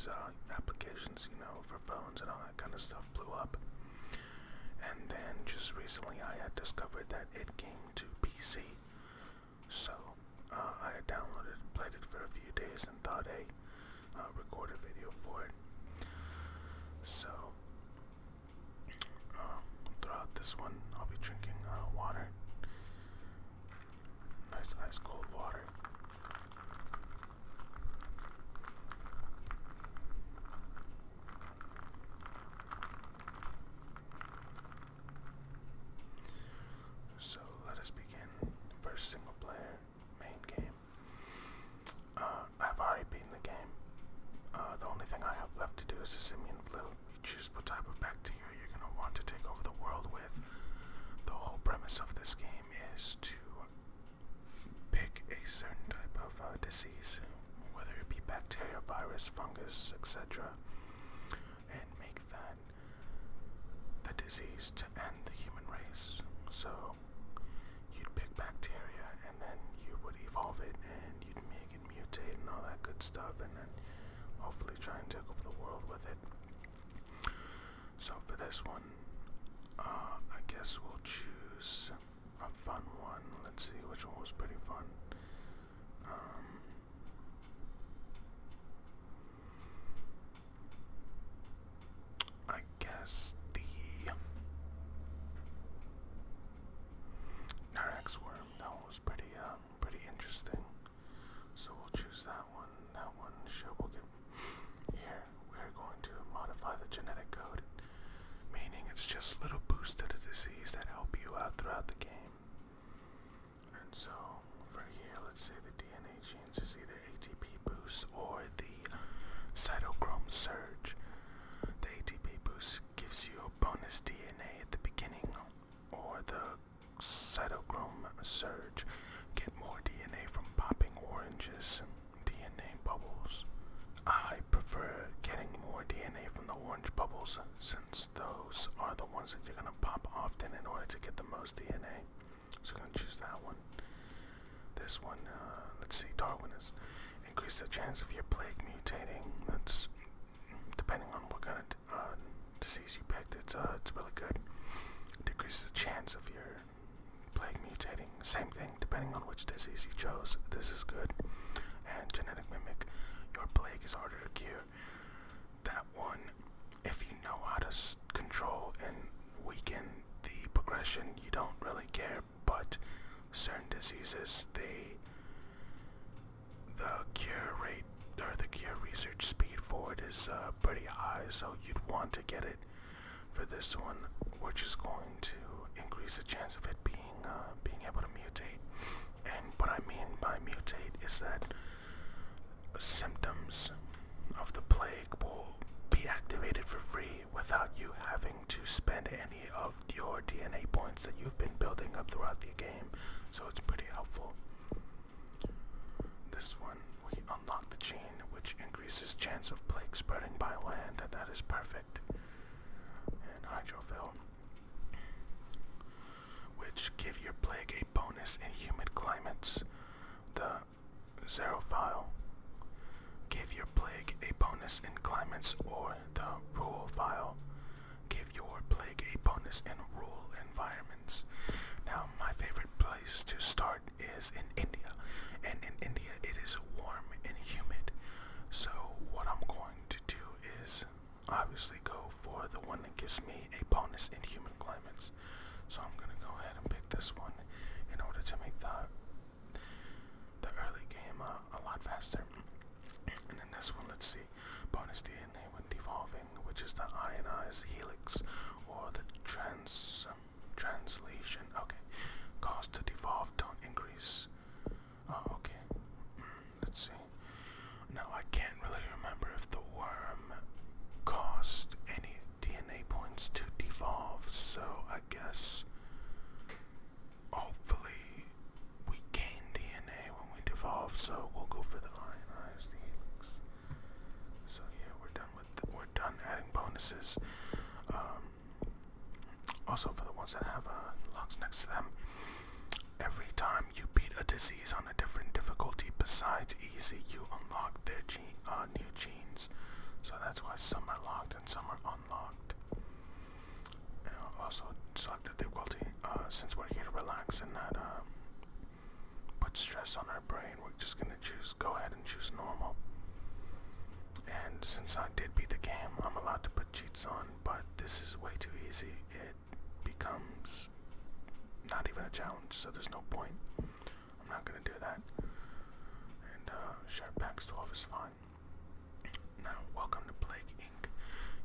these applications, for phones and all that kind of stuff blew up. And then just recently I had discovered that it came to PC. So I had downloaded, played it for a few days, and thought, hey, record a video for it. So throughout this one, I'll be drinking water. Nice ice cold water. So let us begin. First single player, main game. I've already beaten the game. The only thing I have left to do is the simian flu. You choose what type of bacteria you're going to want to take over the world with. The whole premise of this game is to pick a certain type of disease, whether it be bacteria, virus, fungus, etc., and make that the disease to end the human race. So you'd pick bacteria, and then you would evolve it, and you'd make it mutate and all that good stuff, and then hopefully try and take over the world with it. So for this one, I guess we'll choose a fun one. Let's see which one was pretty fun. I guess the Nerex worm. That one was pretty interesting. So we'll choose that one. That one we'll get here. We're going to modify the genetic code, meaning it's just little boosts to the disease that help you out throughout the game. And so for here, let's say the DNA genes is either ATP boost or the cytochrome surge. The ATP boost gives you a bonus DNA at the beginning, or the cytochrome surge, get more DNA from popping oranges, DNA bubbles. I prefer getting more DNA from the orange bubbles, since those are the ones that you're going to pop often in order to get the most DNA. So I'm going to choose that one. This one, let's see, Darwinist. Increase the chance of your plague mutating. That's depending on what kind of disease you picked. It's really good. Decreases the chance of your plague mutating. Same thing, depending on which disease you chose. This is good. And genetic mimic. Your plague is harder to cure. That one, if you know how to control and weaken the progression, you don't really care. But certain diseases, the cure rate or the cure research speed for it is pretty high, so you'd want to get it for this one, which is going to increase the chance of it being able to mutate. And what I mean by mutate is that symptoms of the plague will be activated for free without you having to spend any of your DNA points that you've been building up throughout the game. So it's pretty helpful. This one, we unlock the gene which increases chance of plague spreading by land, and that is perfect. And hydrophil, which give your plague a bonus in humid climates. The xerophile, give your plague a bonus in climates, or the rulephile, give your plague a bonus in rural environments. Now, my favorite place to start is in India, and in India it is warm and humid. So what I'm going to do is obviously go for the one that gives me a bonus in humid climates. So I'm going to go ahead and pick this one in order to make the early game a lot faster. And then this one, let's see, bonus DNA when devolving, which is the ionized helix, or the translation. Okay, cost to devolve don't increase. Oh, okay. Let's see. Now I can't really remember if the worm cost any DNA points to devolve, so I guess hopefully we gain DNA when we devolve, so we'll go for the ionized helix. So yeah, we're done adding bonuses. Also for the ones that have locks next to them, every time you beat a disease on a different difficulty besides easy, you unlock their new genes. So that's why some are locked and some are unlocked. And also select the difficulty. Since we're here to relax and not put stress on our brain, we're just gonna go ahead and choose normal. And since I did beat the game, I'm allowed to put cheats on, but this is way too easy. It becomes not even a challenge, so there's no point. I'm not gonna do that. And sure, PAX 12 is fine. Now, welcome to Plague Inc.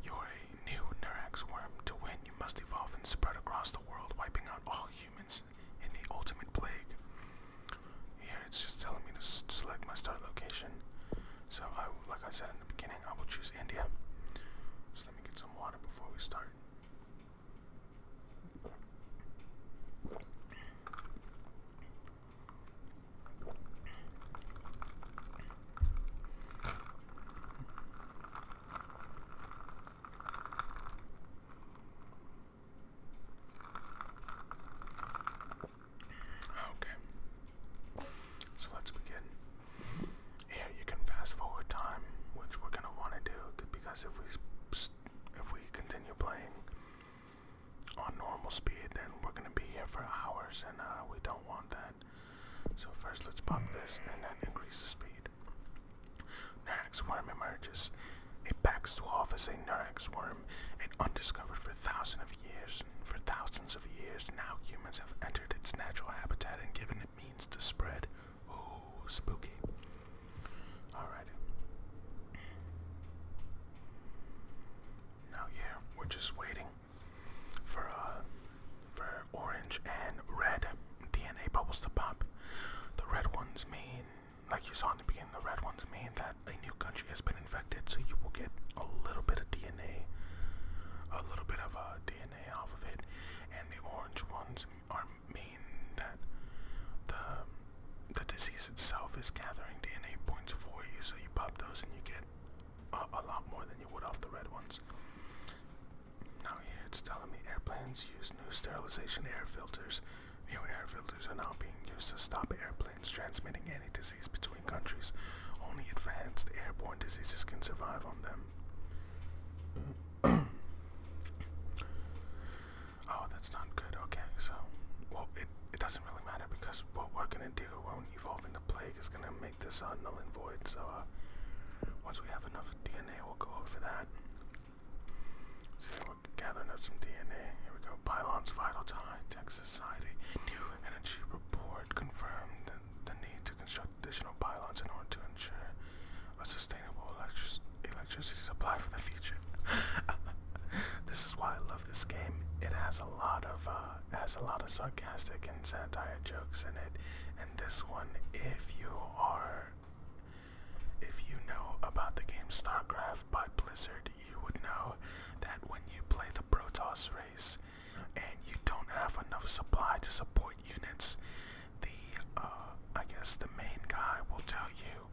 You're a new Neurax worm. To win, you must evolve and spread across the world, wiping out all humans in the ultimate plague. Here, it's just telling me to select my start location. So, like I said in the beginning, I will choose India. So let me get some water before we start. Okay, so let's begin. Here you can fast forward time, which we're gonna want to do because if we continue playing on normal speed, then we're gonna be here for hours, and we don't want that. So first, let's pop this and then increase the speed. Neurax worm emerges. A PAX 12 is a Neurax worm, and undiscovered for thousands of years. For thousands of years, now humans have entered its natural habitat and given it means to spread. Ooh, spooky. Alright. Now here, we're just waiting for orange and red DNA bubbles to pop. The red ones mean, like you saw in the beginning, the red ones mean that a new country has been infected, so you will get a little bit of DNA off of it, and the orange ones mean that the disease itself is gathering DNA points for you, so you pop those and you get a lot more than you would off the red ones. Now here it's telling me airplanes use new sterilization air filters. New air filters are now being used to stop airplanes transmitting any disease between countries. Only advanced airborne diseases can survive on them. Oh, that's not good. Okay, so, well, it doesn't really matter because what we're gonna do when we evolve into plague is gonna make this null and void. So, once we have enough DNA, we'll go over that. So we're gathering up some DNA. Here we go. Pylons vital to high-tech society. New energy report confirmed the need to construct additional pylons in order to ensure a sustainable electricity supply for the future. This is why I love this game. It has a lot of sarcastic and satire jokes in it. And this one, if you know about the game StarCraft by Blizzard, you would know that when you play the Protoss race and you don't have enough supply to support units, the main guy will tell you,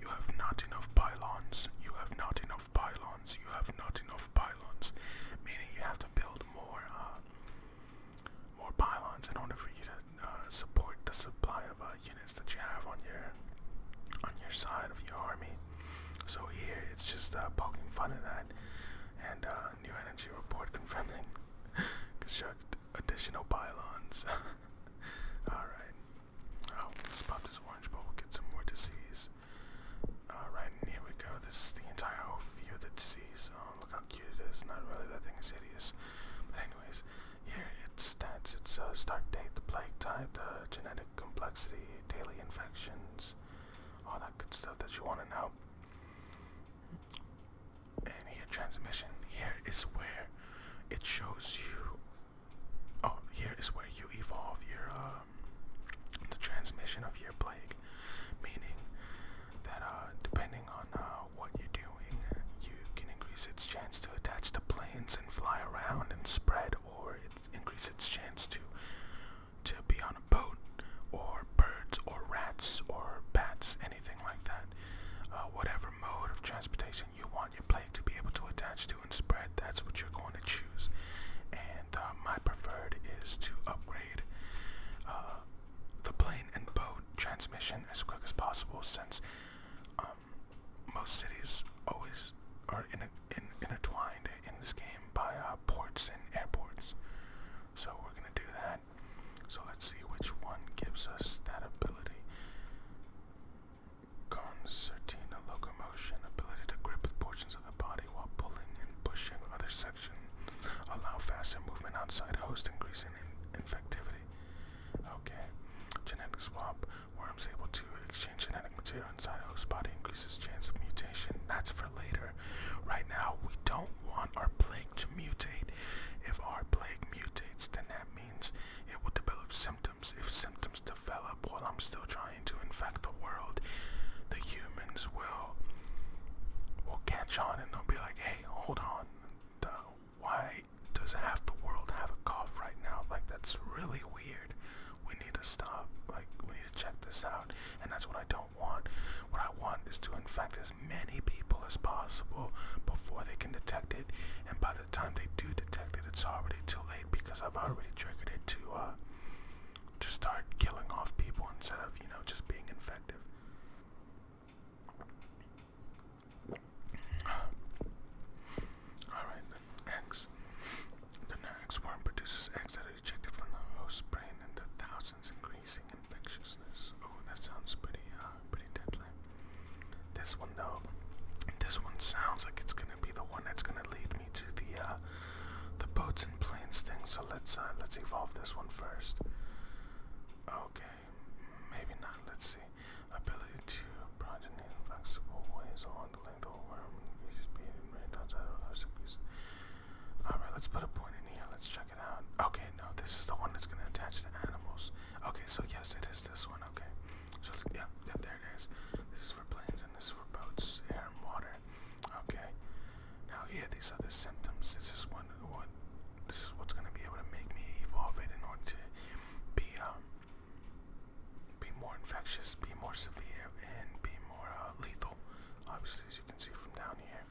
you have not enough pylons, you have not enough pylons, you have not enough pylons, meaning you have to build more pylons in order for you to support the supply of units that you have on your side of your army. So here it's just poking fun at that, and new energy report confirming construct additional pylons. Alright. Oh, let's pop this orange bubble, get some more disease. Alright, and here we go. This is the entire overview of the disease. Oh, look how cute it is. Not really, that thing is hideous. But anyways, here it's stats. It's start date, the plague type, the genetic complexity, daily infections, all that good stuff that you want to know. And here, transmission. Here is where it shows you. Oh, here is where you evolve your the transmission of your plague, meaning that depending on what you're doing, you can increase its chance to attach to planes and fly around and spread, or increase its chance to be on a boat, or birds, or rats, or bats, anything like that. Whatever mode of transportation you want your plague to be able to attach to and spread, that's what you're going to choose. And It's really weird. We need to stop. Like, we need to check this out. And that's what I don't want. What I want is to infect as many people as possible before they can detect it. And by the time they do detect it, it's already too late because I've already triggered it to start killing off people instead of, just being infective. Alright, the eggs. The Narax worm produces eggs that are ejected from the host brain into thousands, increasing infectiousness. Oh, that sounds pretty deadly. This one though, this one sounds like it's gonna be the one that's gonna lead me to the boats and planes thing. So let's evolve this one first. Okay, maybe not. Let's see. Ability to progeny flexible ways along the length of a worm increases speed and range outside of host increase. Alright, let's put a point in here. Let's check it out. Okay, no, this is the one that's gonna attach to animals. Okay, so yes, it is this one. Okay, so yeah, there it is. This is for planes and this is for boats, air and water. Okay, now here, these are the symptoms. This is what's gonna be able to make me evolve it in order to be more infectious, be more severe, and be more lethal. Obviously, as you can see from down here.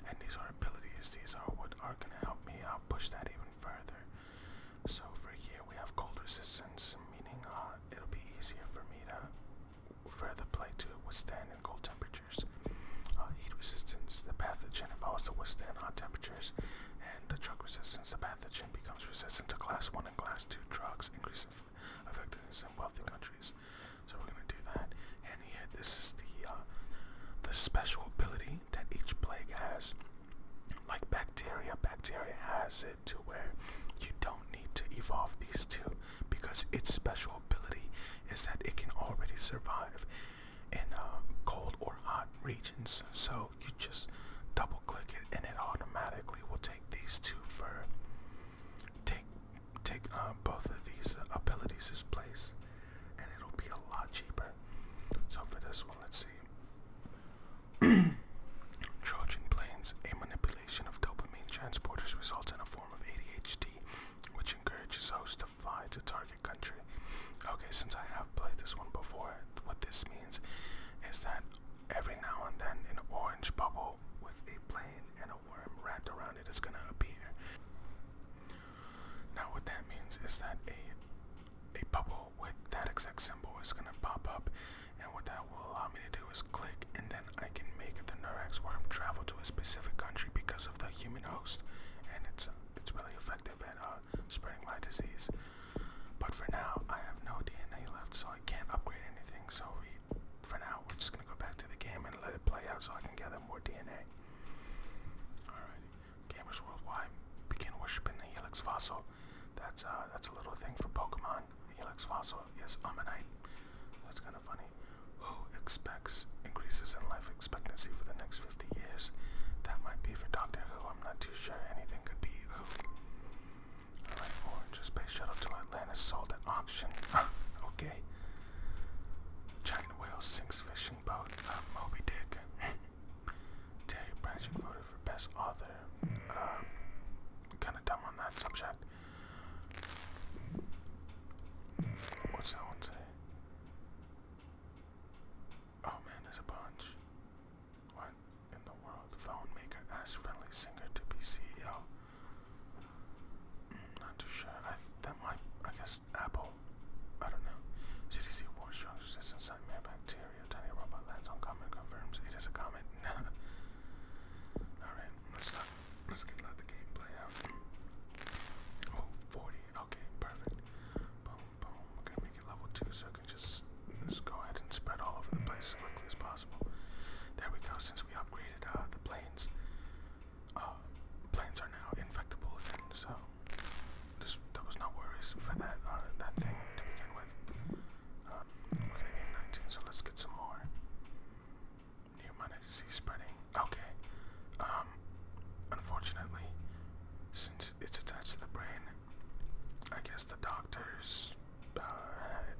And these are abilities. These are what are gonna help me push that even further. So for here, we have cold resistance, meaning it'll be easier for me to further play to withstand in cold temperatures. Heat resistance, the pathogen if I was to withstand hot temperatures. And the drug resistance, the pathogen becomes resistant to class 1 and class 2 drugs, increasing effectiveness in wealthy countries. So we're gonna do that. And here, this is the special ability that each plague has. Like bacteria has it to where you don't need to evolve these two because its special ability is that it can already survive in cold or hot regions. So you just double click it and it automatically will take these two for take both of these abilities' place, and it'll be a lot cheaper. So for this one, let's see. Trojan planes, a manipulation of dopamine transporters results in a form of ADHD, which encourages hosts to fly to target country. Okay, since I have played this one before, what this means is that every now and then an orange bubble with a plane and a worm wrapped around it is going to appear. Now what that means is that a bubble with that exact symbol is going to pop up, and what that will allow me to do is click, and then I can make the Nurax worm travel to a specific country because of the human host, and it's really effective at spreading my disease. But for now, I have no DNA left, so I can't upgrade anything. So for now, we're just gonna go back to the game and let it play out so I can gather more DNA. Alrighty, gamers worldwide, begin worshiping the Helix fossil. That's a little thing for Pokemon. Helix fossil is Ammonite. That's kind of funny. Who expects increases in life expectancy for the next 50 years? That might be for Doctor Who. I'm not too sure. Anything could be who. Alright, orange space shuttle to Atlantis sold at auction. Okay. Giant whale sinks fishing boat. Moby Dick. Terry Pratchett voted for best author. Kind of dumb on that subject. What's that one say? Oh man, there's a bunch. What in the world? Phone maker asks friendly singer to be CEO. Not too sure. I guess Apple. I don't know. CDC warns strong resistance nightmare bacteria. Tiny robot lands on comet confirms it is a comet. Alright, let's let the game play out. Oh, 40. Okay, perfect. Boom, boom. We're gonna make it level 2 so I can just go ahead and spread all over the place as quickly as possible. There we go. Since we upgraded the planes, planes are now infectable again. So there was no worries for that thing to begin with. We're gonna need 19, so let's get some more. New minor disease spreading. Okay. Unfortunately, since it's attached to the brain, I guess the doctors had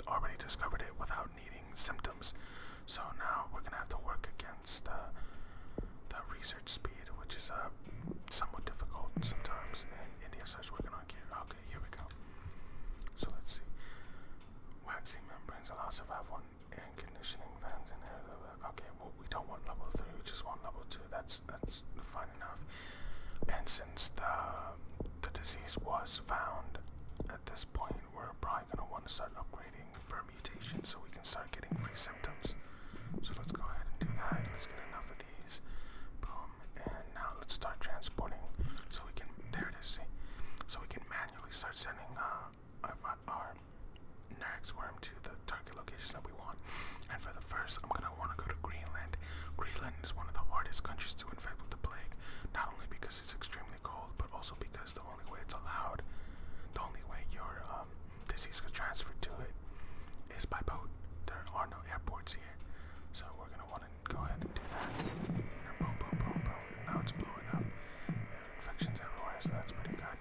already discovered it without needing symptoms. So now we're gonna have to work against the research speed, which is somewhat difficult sometimes. And India starts working on gear. Okay, here we go. to start upgrading for mutation so we can start getting free symptoms. So let's go ahead and do that. Let's get enough of these. Boom. And now let's start transporting so we can, there it is, see? So we can manually start sending our next worm to the target locations that we want. And for the first, I'm going to want to go to Greenland. Greenland is one of the hardest countries to infect with the plague, not only because it's extremely cold, but also because the only way it's allowed, the only way your disease gets transferred to it is by boat. There are no airports here. So we're going to want to go ahead and do that. And boom, boom, boom, boom. Now it's blowing up. Infections everywhere, so that's pretty good.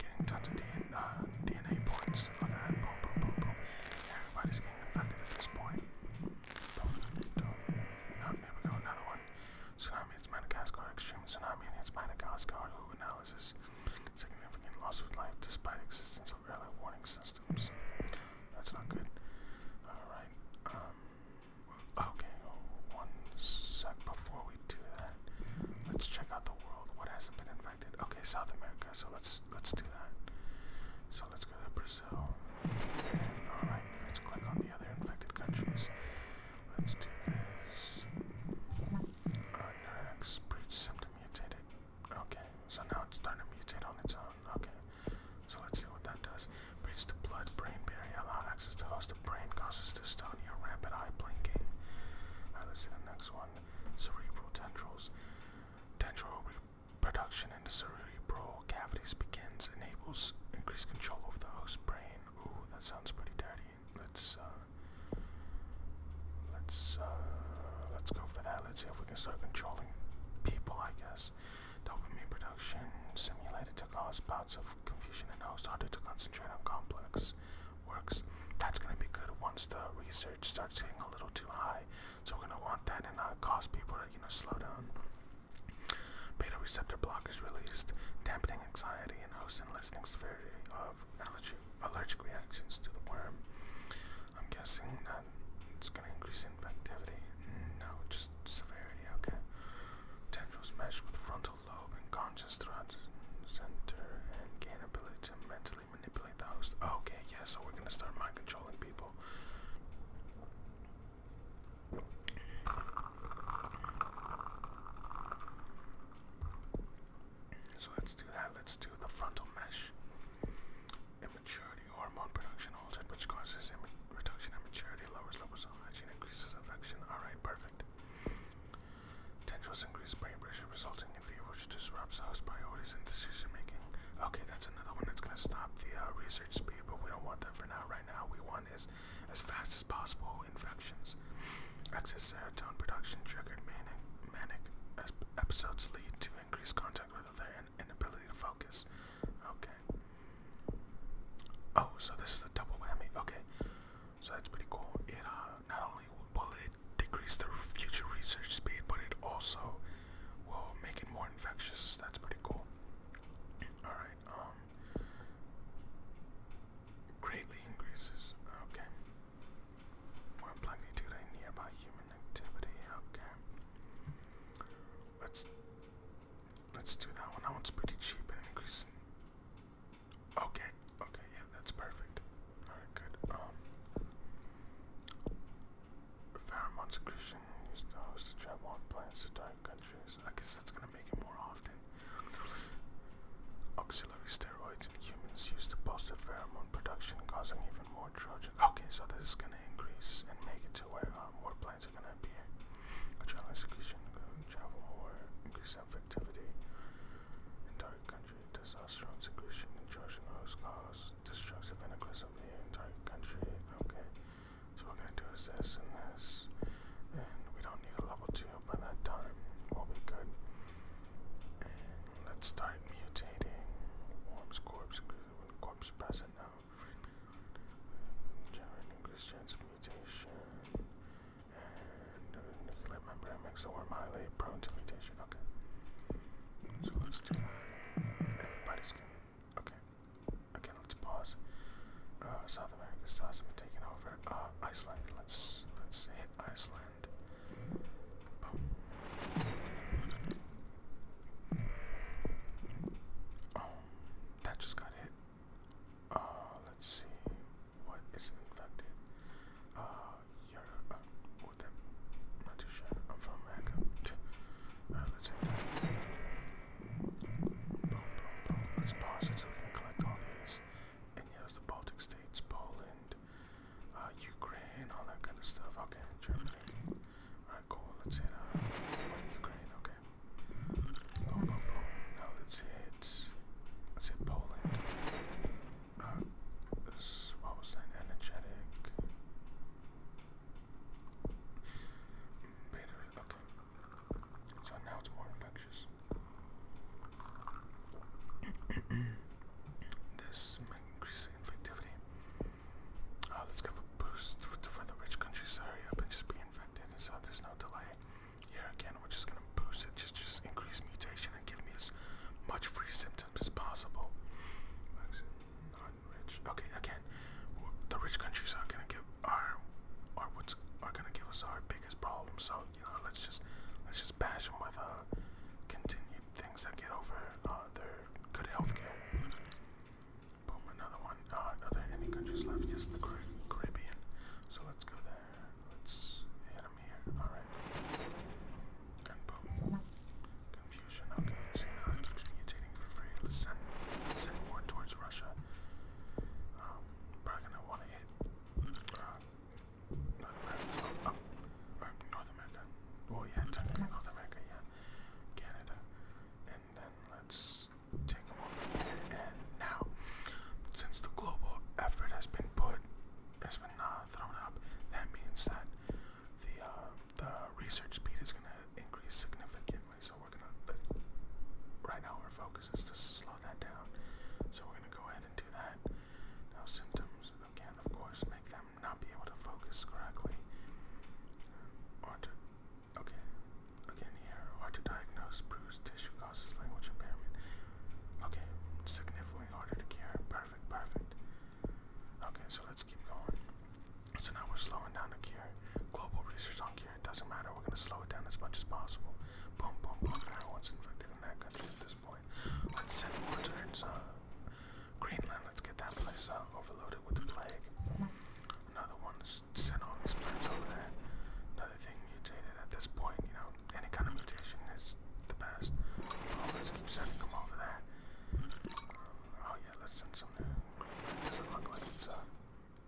Getting tons of DNA points. Look at that. Boom, boom, boom, boom. Everybody's getting infected at this point. Boom, boom. Oh, here we go, another one. Tsunami hits Madagascar. Extreme tsunami hits Madagascar. Who analysis? Significant loss of life despite existence of early warning systems. That's not good. Alright. Okay, one sec before we do that. Let's check out the world. What hasn't been infected? Okay, South America. So let's do that. So let's go to Brazil. Alright, let's click on the other infected countries. Let's do this. Next, breach symptom mutated. Okay, so now it's starting to mutate on its own. Okay, so let's see what that does. Breach the blood-brain barrier. Allow access to host of brain. Causes dystonia. Rapid eye blinking. Alright, let's see the next one. Cerebral tendrils. Tendril reproduction in the cerebral cavities begins. Enables increased control over the host brain. Ooh, that sounds pretty dirty. Let's go for that. Let's see if we can start controlling people, I guess. Dopamine production simulated to cause bouts of confusion in host, harder to concentrate on complex works. That's going to be good once the research starts getting a little too high. So we're going to want that and cause people to, slow down. Beta receptor blockers released, dampening anxiety in host and lessening severity of allergic reactions to the worm. I'm guessing that it's going to increase infectivity. No, just severity, okay. Tendrils mesh with frontal lobe and conscious throughout the center and gain ability to mentally manipulate the host. Okay, yeah, so we're going to start mind controlling people. So let's do that. Let's do the frontal mesh. Immaturity hormone production altered, which causes reduction in maturity, lowers levels of hygiene, increases infection. Alright, perfect. Tendrils increase brain pressure, resulting in fever, which disrupts host priorities and decision making. Okay, that's another one that's going to stop the research speed, but we don't want that for now. Right now, we want as fast as possible infections. Excess serotonin production triggered manic episodes lead to increased contact with other and inability to focus. Okay. Oh, so this is a double whammy. Okay. So that's pretty cool. It not only will it decrease the future research speed, but it also will make it more infectious. That's pretty cool. Alright, greatly increases. Okay. More magnitude in nearby human activity. Okay. Let's do that one. That one's pretty cheap and increasing. Okay, yeah, that's perfect. Alright, good. Pheromone secretion used to host to travel on planes to dark countries. I guess that's gonna make it more often. Auxiliary steroids in humans used to bolster pheromone production, causing even more Trojan. Okay, so this is gonna increase and make it to where more planes are gonna appear. Adrenaline secretion, travel more, increase infectivity. In target country, testosterone secretion in Trojan host cause destructive and aggressively in target country. Okay, so what we're gonna do is this and this, and we don't need a level 2 by that time. We'll be good. And let's start mutating. Worm's corpse present now. Generate increased chance of mutation. And nuclear membrane makes the worm highly prone to mutation. Okay. So let's do that. Everybody's getting. Okay. Again, let's pause. South America still hasn't been taken over. Iceland. Let's hit Iceland. Boom. That just got hit. Let's see. What is is the Caribbean. So let's go there. Let's hit him here. Alright. And boom. Confusion. Okay, so now it keeps mutating for free. Let's send more towards Russia. Probably gonna want to hit North America as well. Or North America. Well, yeah, technically North America, yeah. Canada. And then let's take them over here. And now, since the global effort has been thrown up, that means that the research speed is gonna increase significantly. So we're gonna right now our focus is to slow that down. So we're gonna go ahead and do that. Now symptoms again, of course, make them not be able to focus correctly. Again here, hard to diagnose, bruised tissue causes language impairment. Okay, significantly harder to cure. Perfect. Okay, so let's keep going. So now we're slowing down the cure. Global research on cure, it doesn't matter, we're gonna slow it down as much as possible. Boom. Everyone's infected in that country at this point. Let's send more towards Greenland. Let's get that place overloaded with the plague. Another one, send all these plants over there. Another thing mutated at this point, any kind of mutation is the best. Let's keep sending them over there. Oh yeah, let's send some new Greenland. Doesn't look like it's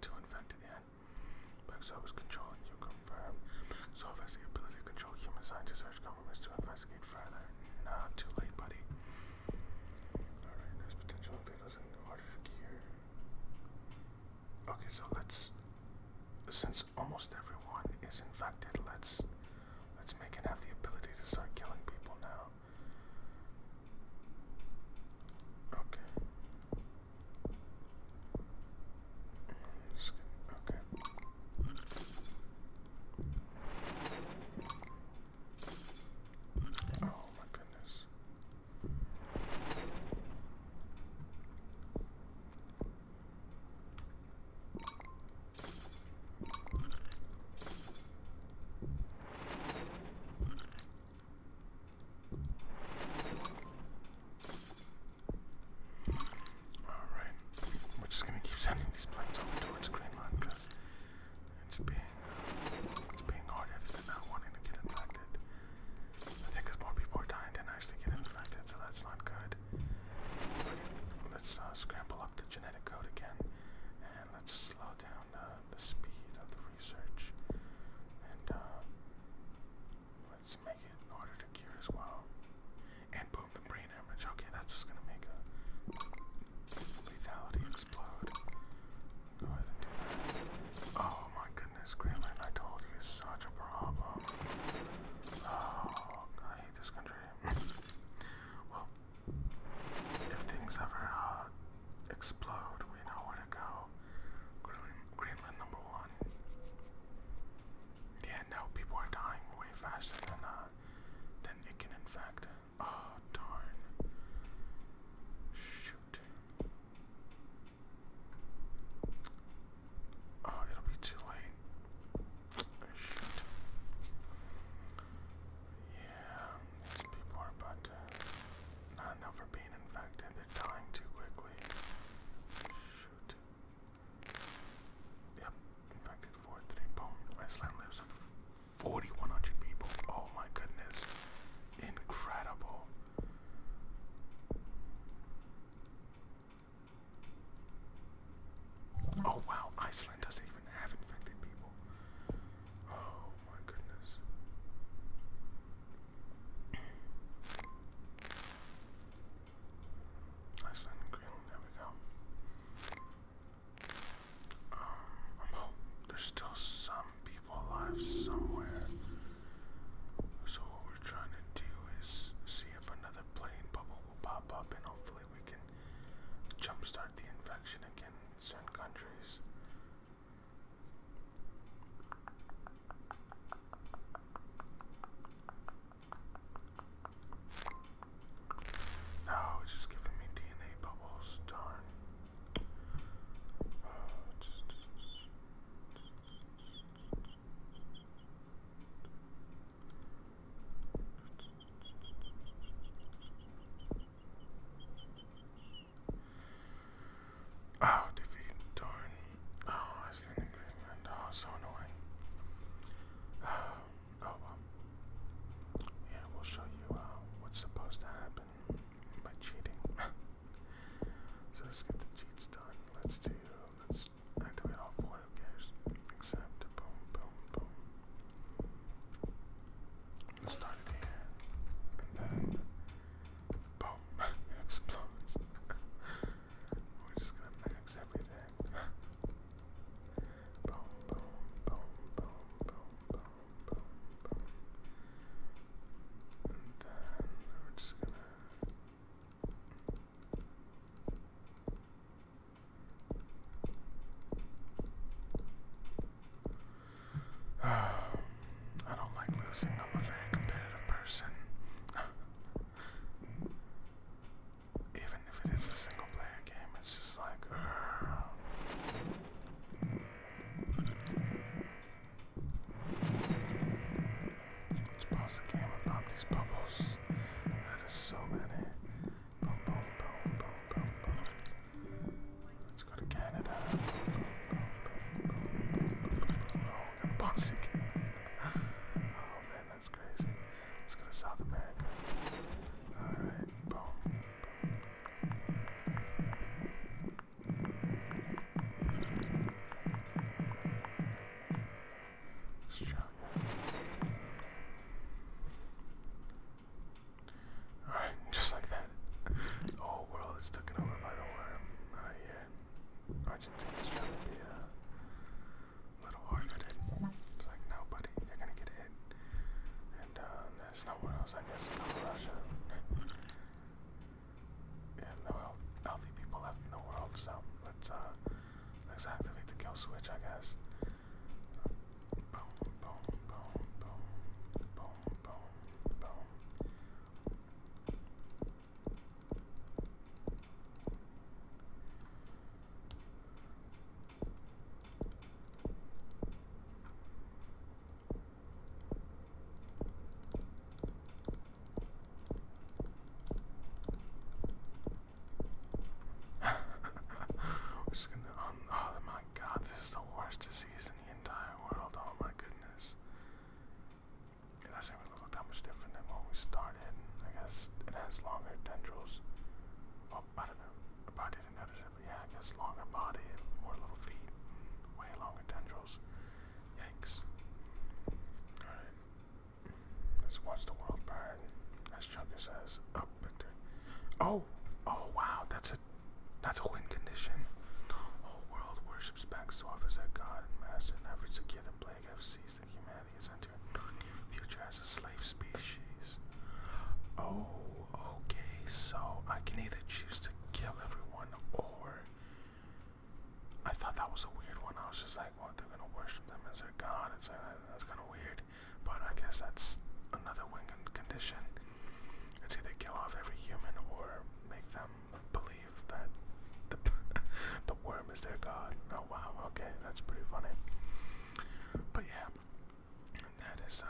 too infected yet. Bexo is controlling you, confirm. So affects the ability to control human scientists urge governments to investigate further. Nah, too late, buddy. Alright, there's potential fails and harder to cure. Okay, so since almost everyone is infected, let's make it have the ability to start killing people now. Okay. Okay. Oh my goodness. Alright. We're just gonna keep sending these planes over towards Greenland because it's being hard-headed and not wanting to get infected. I think because more people are dying than actually get infected, so that's not good. Let's scramble up the genetic code again, and let's slow down the speed of the research, and let's make it harder to cure as well. And boom, the brain hemorrhage. Okay, that's just gonna make a lethality explode. Go ahead and do that. Oh my goodness, Greenland, I told you, is such a problem. Oh, I hate this country. Well, if things ever explode, we know where to go. Greenland number one. Yeah, now people are dying way faster than it can infect. Oh, darn. Shoot. Oh, it'll be too late. Shoot. Yeah, these people are about to not enough for being infected. They're dying too quickly. Shoot. Yep, infected 4-3. Boom. Iceland lives with 4,100 people. Oh my goodness. Incredible. Oh wow, Iceland doesn't even have infected people. Oh my goodness. Iceland and Greenland, there we go. There's still some people alive somewhere. So what we're trying to do is see if another plane bubble will pop up, and hopefully we can jumpstart the infection again in certain countries. No, it's just giving me DNA bubbles. Darn. Oh, defeat. Darn. agency is trying to be a little hard-headed. It's like, no, buddy, you're gonna get hit. And there's nowhere else, I guess, but Russia. Yeah, no healthy people left in the world, so let's activate the kill switch, I guess. Boom, boom, boom, boom, boom, boom, boom. We're just gonna, oh my god, this is the worst disease in the entire world, oh my goodness. It doesn't really look that much different than when we started. I guess it has longer tendrils. Oh, I don't know, I didn't notice it, but yeah, I guess longer body and more little feet. Way longer tendrils. Yikes. Alright. Let's watch the world burn, as Joker says. Oh, Victor. Oh wow, that's a win condition. Whole world worships Backsoff as their god and master, and every secure the plague have seized that humanity has entered future as a slave species. Oh, okay, so I can either choose to kill everyone, or I thought that was a weird one. I was just like, what, they're gonna worship them as their god? It's like, that's kind of weird, but I guess that's another win condition. It's either kill off every human or make them believe that the worm is their god. Oh wow, okay, that's pretty funny. But yeah, that is